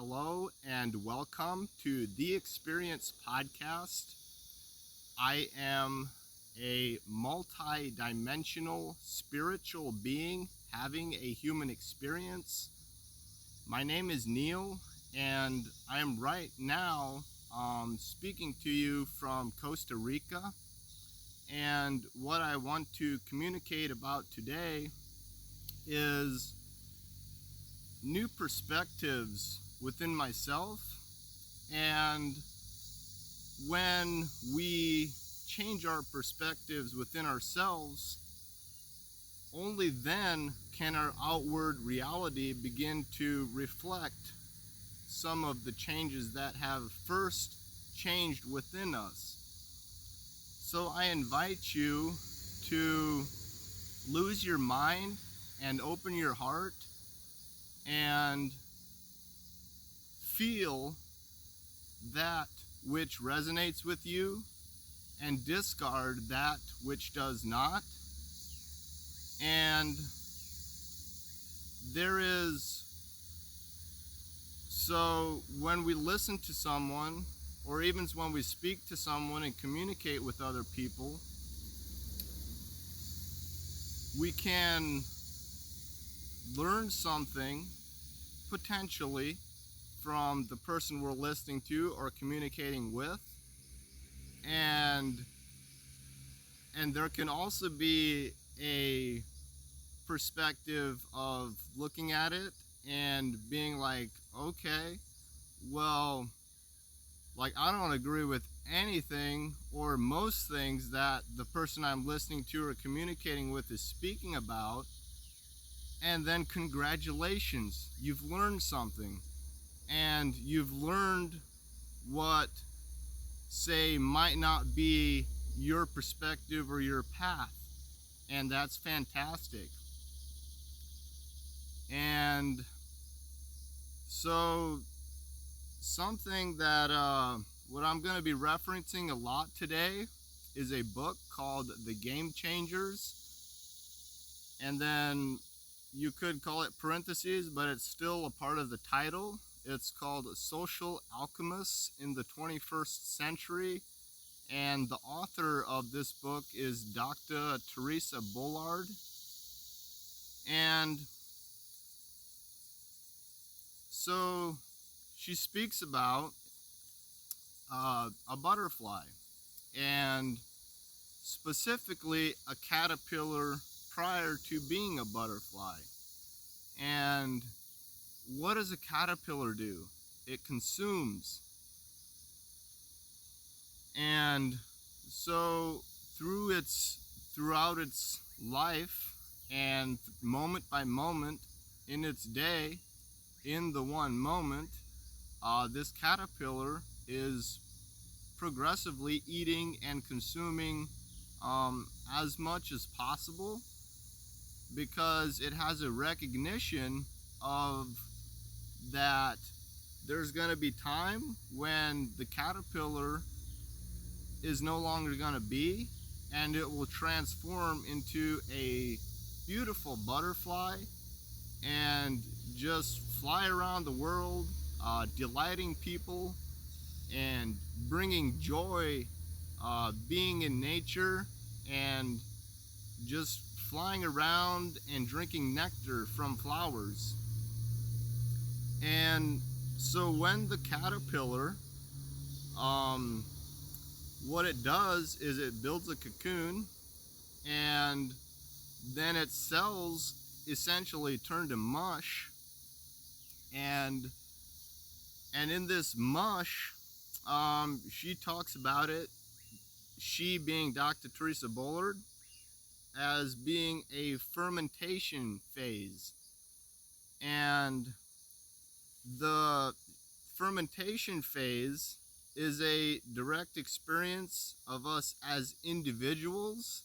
Hello and welcome to The Experience Podcast. I am a multi-dimensional spiritual being having a human experience. My name is Neil, and I am right now speaking to you from Costa Rica. And what I want to communicate about today is new perspectives within myself. And when we change our perspectives within ourselves, only then can our outward reality begin to reflect some of the changes that have first changed within us. So I invite you to lose your mind and open your heart and feel that which resonates with you and discard that which does not. And so when we listen to someone, or even when we speak to someone and communicate with other people, we can learn something potentially from the person we're listening to or communicating with, and there can also be a perspective of looking at it and being like, okay, well, like, I don't agree with anything or most things that the person I'm listening to or communicating with is speaking about. And then congratulations, you've learned something, and you've learned what, say, might not be your perspective or your path, and that's fantastic. And so something that what I'm going to be referencing a lot today is a book called The Game Changers, and then you could call it parentheses, but it's still a part of the title. It's called Social Alchemists in the 21st Century, and the author of this book is Dr. Theresa Bullard. And so she speaks about a butterfly, and specifically a caterpillar prior to being a butterfly. And what does a caterpillar do? It consumes. And so throughout its life and moment by moment in its day, in the one moment, this caterpillar is progressively eating and consuming as much as possible, because it has a recognition of that there's going to be time when the caterpillar is no longer going to be, and it will transform into a beautiful butterfly and just fly around the world, delighting people and bringing joy, being in nature and just flying around and drinking nectar from flowers. And so when the caterpillar, what it does is it builds a cocoon, and then its cells essentially turn to mush, and in this mush, she talks about it, she being Dr. Theresa Bullard, as being a fermentation phase. And the fermentation phase is a direct experience of us as individuals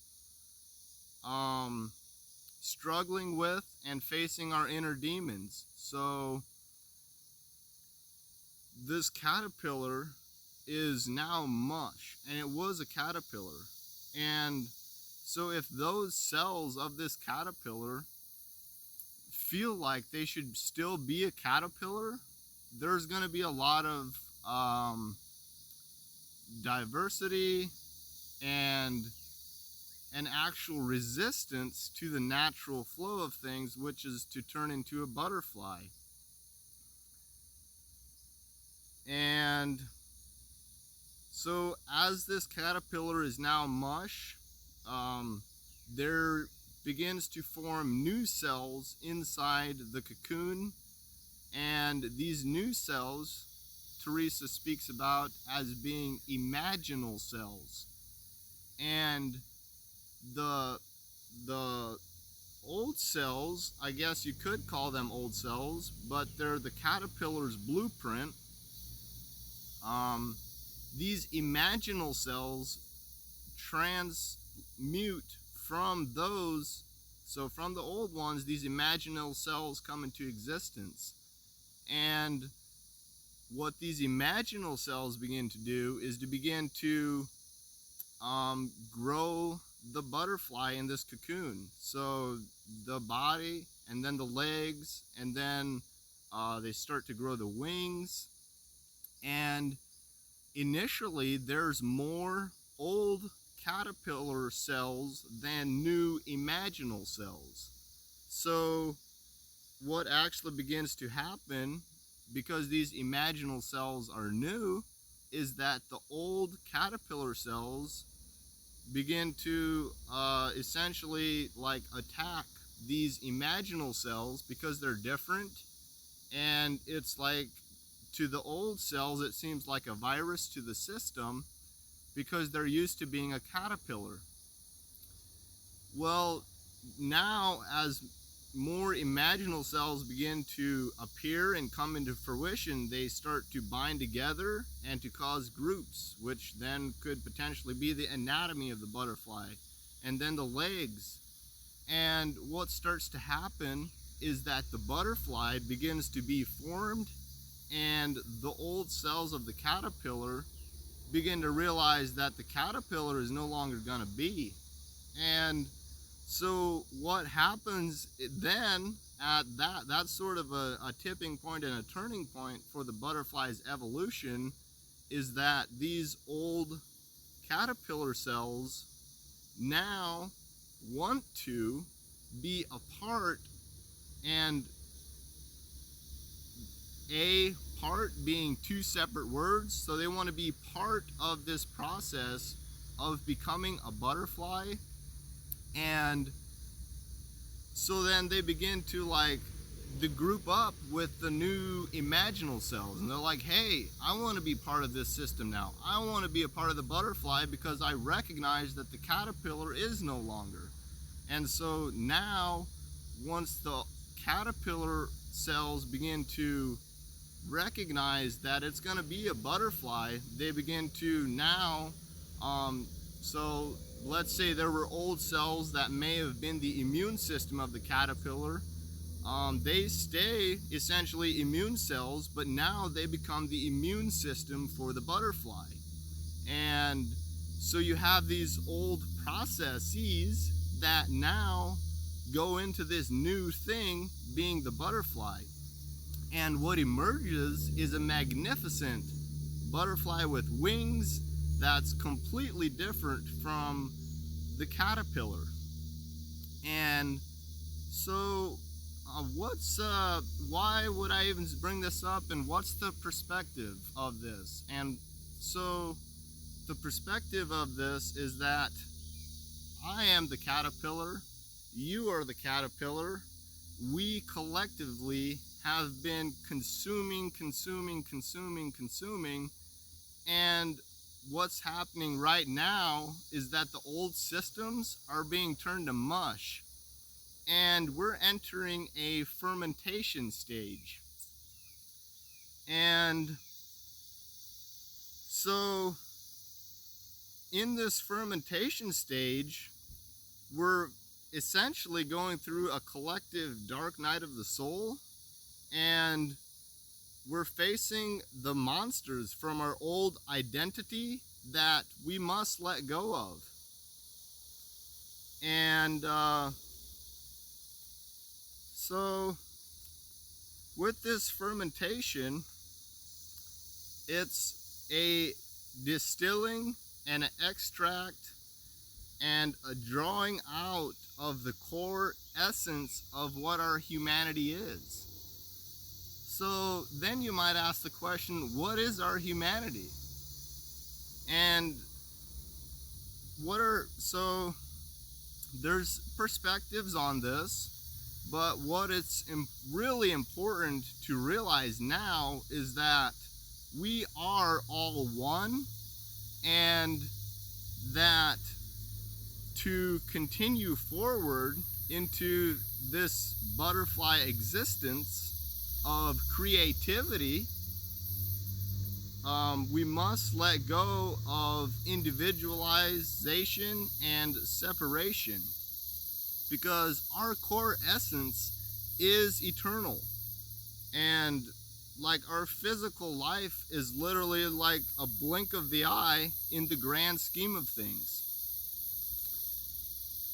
struggling with and facing our inner demons. So this caterpillar is now mush, and it was a caterpillar. And so if those cells of this caterpillar feel like they should still be a caterpillar, there's going to be a lot of diversity and an actual resistance to the natural flow of things, which is to turn into a butterfly. And so as this caterpillar is now mush, there begins to form new cells inside the cocoon, and these new cells Theresa speaks about as being imaginal cells. And the old cells, I guess you could call them old cells, but they're the caterpillar's blueprint. These imaginal cells transmute from those, so from the old ones, these imaginal cells come into existence. And what these imaginal cells begin to do is to begin to grow the butterfly in this cocoon. So the body, and then the legs, and then they start to grow the wings. And initially there's more old caterpillar cells than new imaginal cells. So what actually begins to happen, because these imaginal cells are new, is that the old caterpillar cells begin to essentially like attack these imaginal cells because they're different. And it's like, to the old cells it seems like a virus to the system because they're used to being a caterpillar. Well, now as more imaginal cells begin to appear and come into fruition, they start to bind together and to cause groups, which then could potentially be the anatomy of the butterfly, and then the legs. And what starts to happen is that the butterfly begins to be formed, and the old cells of the caterpillar begin to realize that the caterpillar is no longer going to be. And so what happens then at that's sort of a tipping point and a turning point for the butterfly's evolution, is that these old caterpillar cells now want to be a part, and a part being two separate words, so they want to be part of this process of becoming a butterfly. And so then they begin to like to group up with the new imaginal cells, and they're like, hey, I want to be part of this system now. I want to be a part of the butterfly because I recognize that the caterpillar is no longer. And so now once the caterpillar cells begin to recognize that it's going to be a butterfly, they begin to now so let's say there were old cells that may have been the immune system of the caterpillar. They stay essentially immune cells, but now they become the immune system for the butterfly. And so you have these old processes that now go into this new thing being the butterfly. And what emerges is a magnificent butterfly with wings that's completely different from the caterpillar. And so why would I even bring this up, and what's the perspective of this? And so the perspective of this is that I am the caterpillar, you are the caterpillar, we collectively have been consuming, and what's happening right now is that the old systems are being turned to mush, and we're entering a fermentation stage. And so in this fermentation stage, we're essentially going through a collective dark night of the soul, and we're facing the monsters from our old identity that we must let go of. And so with this fermentation, It's a distilling and an extract and a drawing out of the core essence of what our humanity is. So then you might ask the question, what is our humanity? And so there's perspectives on this, but what it's really important to realize now is that we are all one, and that to continue forward into this butterfly existence of creativity, we must let go of individualization and separation, because our core essence is eternal. And like our physical life is literally like a blink of the eye in the grand scheme of things.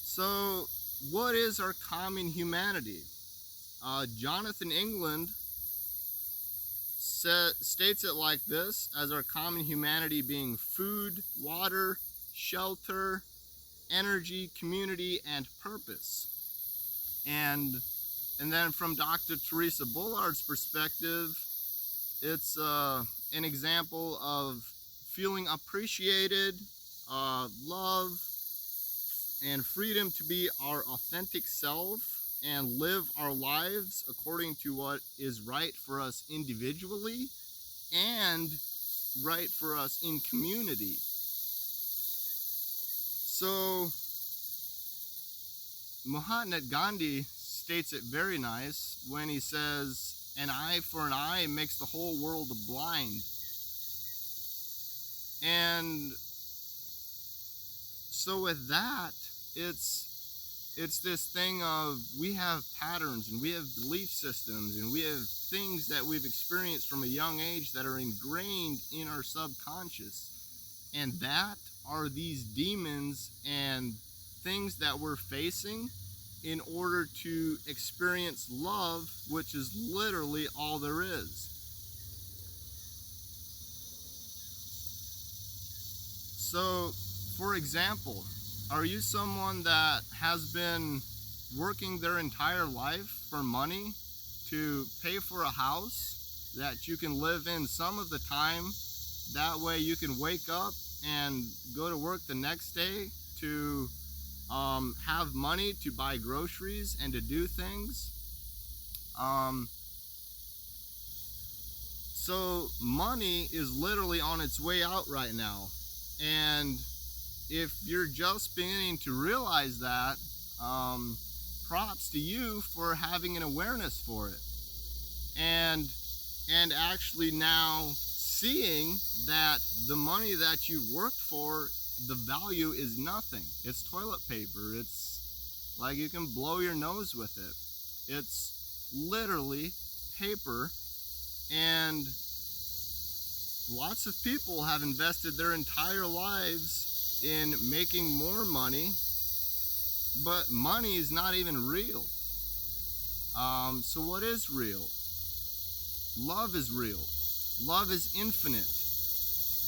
So what is our common humanity? Jonathan England states it like this, as our common humanity being food, water, shelter, energy, community, and purpose. And then from Dr. Theresa Bullard's perspective, it's an example of feeling appreciated, love, and freedom to be our authentic self and live our lives according to what is right for us individually and right for us in community. So Mahatma Gandhi states it very nice when he says, "An eye for an eye makes the whole world blind." And so with that, it's this thing of we have patterns and we have belief systems and we have things that we've experienced from a young age that are ingrained in our subconscious. And that are these demons and things that we're facing in order to experience love, which is literally all there is. So, for example, are you someone that has been working their entire life for money to pay for a house that you can live in some of the time? That way you can wake up and go to work the next day to have money to buy groceries and to do things. So money is literally on its way out right now. And if you're just beginning to realize that, props to you for having an awareness for it. And actually now seeing that the money that you worked for, the value is nothing. It's toilet paper. It's like you can blow your nose with it. It's literally paper, and lots of people have invested their entire lives in making more money, but money is not even real. So what is real? Love is real. Love is infinite.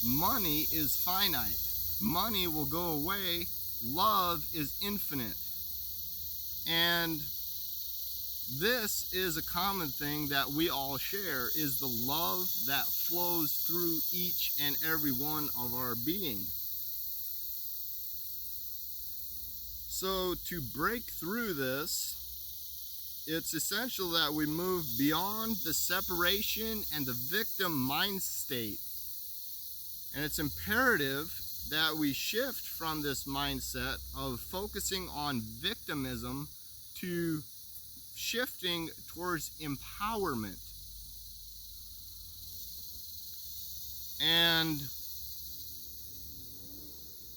Money is finite. Money will go away. Love is infinite. And this is a common thing that we all share, is the love that flows through each and every one of our being. So to break through this, it's essential that we move beyond the separation and the victim mind state. And it's imperative that we shift from this mindset of focusing on victimism to shifting towards empowerment. And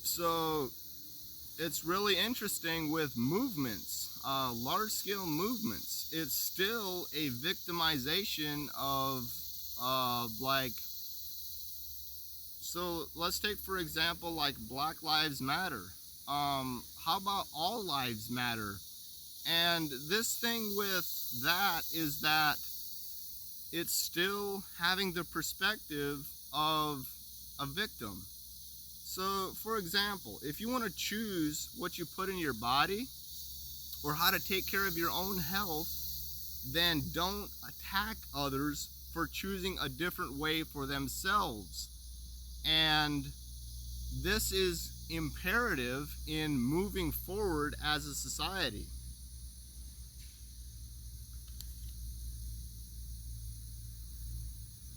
so it's really interesting with movements, large-scale movements. It's still a victimization of so let's take for example like Black Lives Matter. How about All Lives Matter? And this thing with that is that it's still having the perspective of a victim. So, for example, if you want to choose what you put in your body or how to take care of your own health, then don't attack others for choosing a different way for themselves. And this is imperative in moving forward as a society.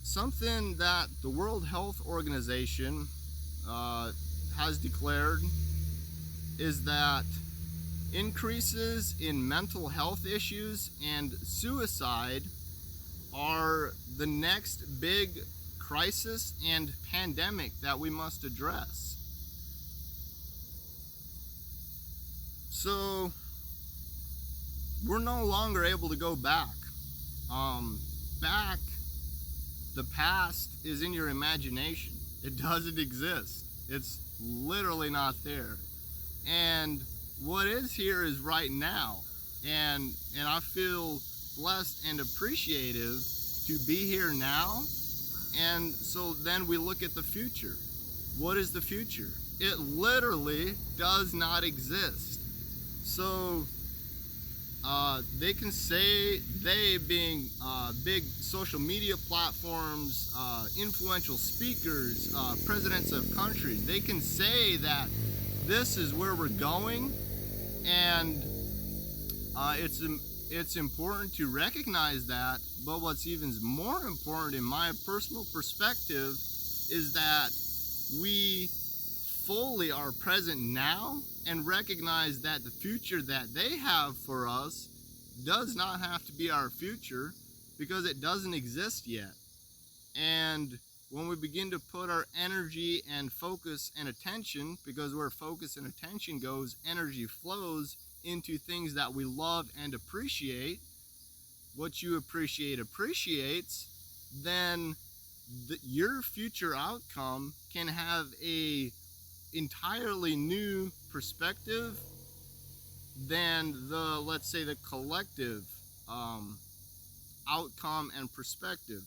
Something that the World Health Organization has declared is that increases in mental health issues and suicide are the next big crisis and pandemic that we must address. So we're no longer able to go back. The past is in your imagination. It doesn't exist. It's literally not there. And what is here is right now. And I feel blessed and appreciative to be here now. And so then we look at the future. What is the future? It literally does not exist. So they can say, they being big social media platforms, influential speakers, presidents of countries, they can say that this is where we're going, and it's important to recognize that. But what's even more important in my personal perspective is that we fully are present now and recognize that the future that they have for us does not have to be our future, because it doesn't exist yet. And when we begin to put our energy and focus and attention, because where focus and attention goes, energy flows into things that we love and appreciate. What you appreciate appreciates, then your future outcome can have a entirely new perspective than the, let's say, the collective outcome and perspective.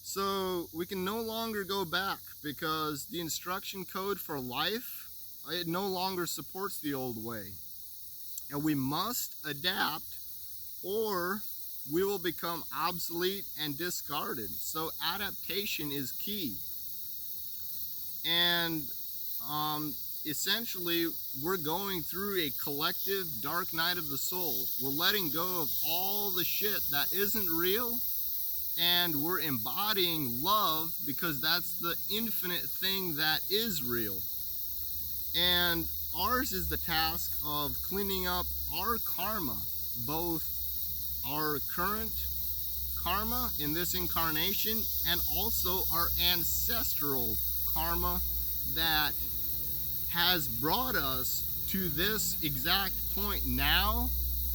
So we can no longer go back, because the instruction code for life, it no longer supports the old way. And we must adapt, or we will become obsolete and discarded. So adaptation is key. And essentially, we're going through a collective dark night of the soul. We're letting go of all the shit that isn't real, and we're embodying love, because that's the infinite thing that is real. And ours is the task of cleaning up our karma, both our current karma in this incarnation and also our ancestral karma that has brought us to this exact point now.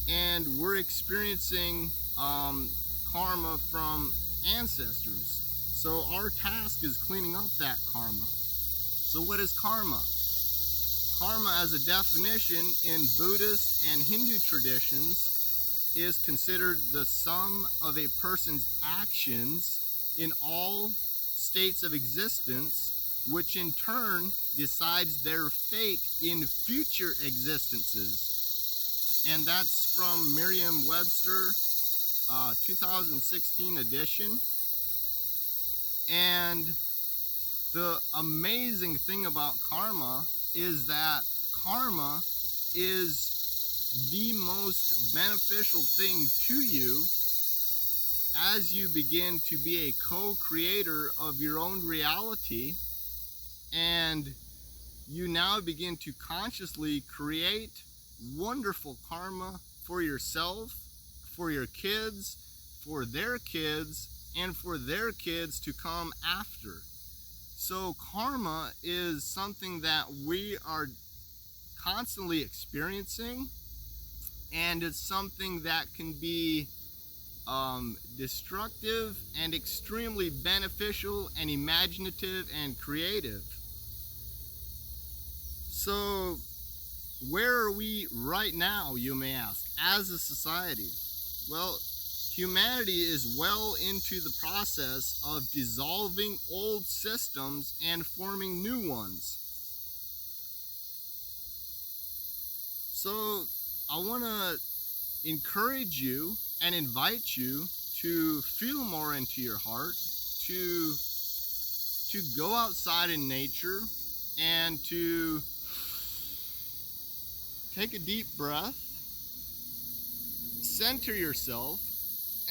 And we're experiencing karma from ancestors. So our task is cleaning up that karma. So what is karma? Karma, as a definition in Buddhist and Hindu traditions, is considered the sum of a person's actions in all states of existence, which in turn decides their fate in future existences. And that's from Merriam-Webster 2016 edition. And the amazing thing about karma is that karma is the most beneficial thing to you as you begin to be a co-creator of your own reality, and you now begin to consciously create wonderful karma for yourself, for your kids, for their kids, and for their kids to come after. So karma is something that we are constantly experiencing, and it's something that can be destructive and extremely beneficial and imaginative and creative. So where are we right now, you may ask, as a society? Well, Humanity is well into the process of dissolving old systems and forming new ones. So I want to encourage you and invite you to feel more into your heart, to go outside in nature and to take a deep breath, center yourself,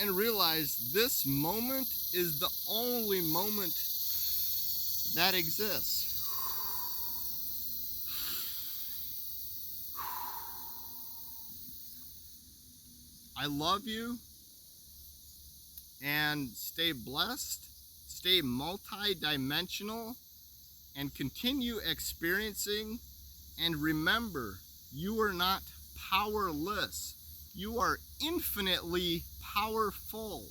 and realize this moment is the only moment that exists. I love you, and stay blessed, stay multi-dimensional, and continue experiencing. And remember, you are not powerless. You are infinitely powerful.